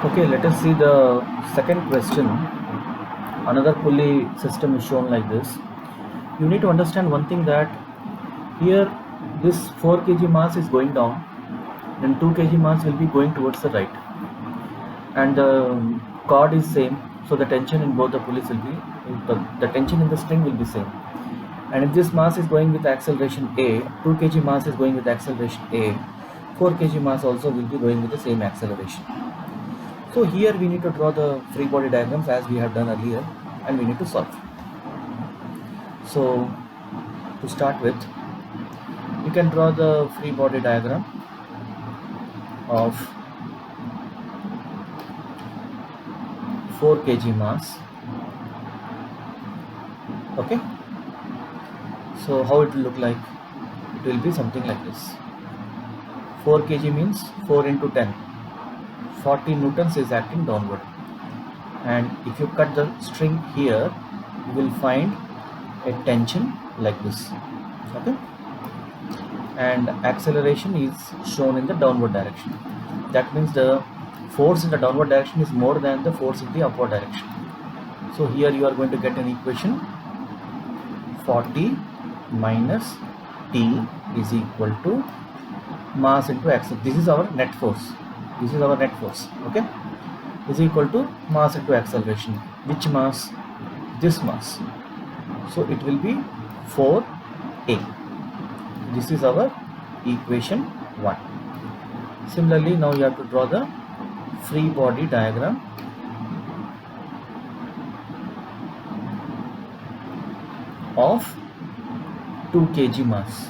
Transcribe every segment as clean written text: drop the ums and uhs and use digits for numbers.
Okay, let us see the second question. Another pulley system is shown like this. You need to understand one thing, that here this 4 kg mass is going down, then 2 kg mass will be going towards the right, and the cord is same, so the tension in both the pulleys will be, the tension in the string will be same. And if this mass is going with acceleration a, 2 kg mass is going with acceleration a, 4 kg mass also will be going with the same acceleration. So here we need to draw the free body diagrams as we have done earlier, and we need to solve. So to start with, you can draw the free body diagram of 4 kg mass. Okay, so how it will look like? It will be something like this. 4 kg means 4 into 10, 40 newtons is acting downward, and if you cut the string here, you will find a tension like this. Okay, and acceleration is shown in the downward direction. That means the force in the downward direction is more than the force in the upward direction. So here you are going to get an equation: 40 minus T is equal to mass into acceleration. This is our net force. This is our net force. Okay, is equal to mass into acceleration. Which mass? This mass. So it will be 4a. This is our equation 1. Similarly, now you have to draw the free body diagram of 2 kg mass.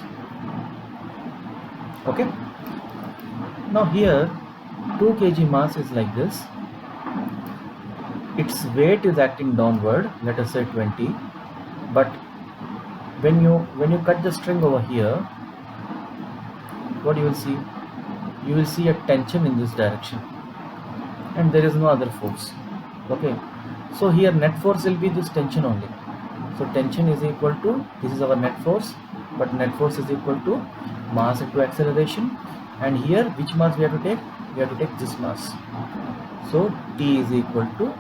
Okay, now here 2 kg mass is like this. Its weight is acting downward, let us say 20, but when you cut the string over here, what you will see? You will see a tension in this direction, and there is no other force. Okay, so here net force will be this tension only. So tension is equal to, this is our net force, but net force is equal to mass into acceleration. And here which mass we have to take? We have to take this mass. So T is equal to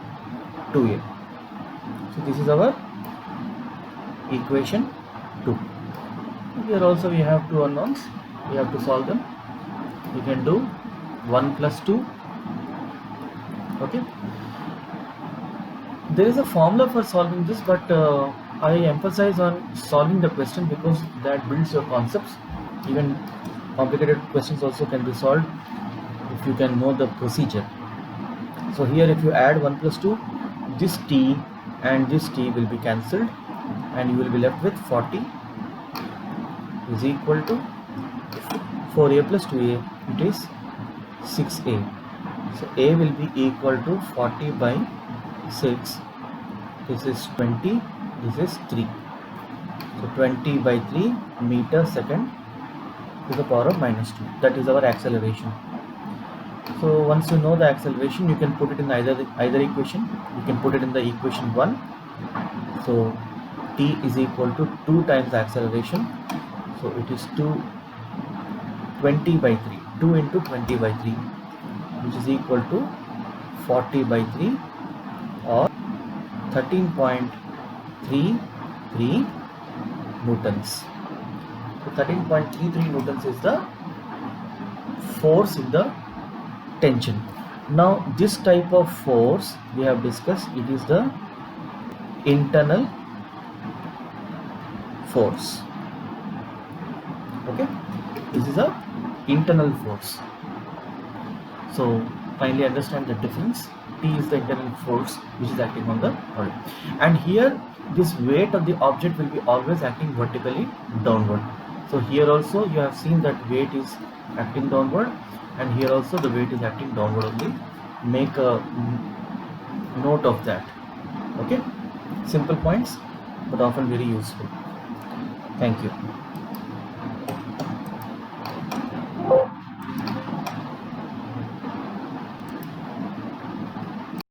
2a. So this is our equation 2. Here also we have two unknowns. We have to solve them. We can do 1 plus 2. Okay, there is a formula for solving this, but I emphasize on solving the question because that builds your concepts. Even complicated questions also can be solved if you can know the procedure. So here if you add 1 plus 2, this T and this T will be cancelled, and you will be left with 40 is equal to 4a plus 2a, it is 6a. So a will be equal to 40 by 6, this is 20, this is 3. So 20 by 3 meter second to the power of minus 2. That is our acceleration. So once you know the acceleration, you can put it in either equation. You can put it in the equation 1. So T is equal to 2 times the acceleration. So it is 20 by 3. 2 into 20 by 3, which is equal to 40 by 3, or 13.33 newtons. So 13.33 newtons is the force in the tension. Now this type of force we have discussed, it is the internal force. Okay, this is a internal force. So finally understand the difference. T is the internal force which is acting on the body, and here this weight of the object will be always acting vertically downward. So here also you have seen that weight is acting downward, and here also the weight is acting downward only. Make a note of that. Okay, simple points but often very useful. Thank you.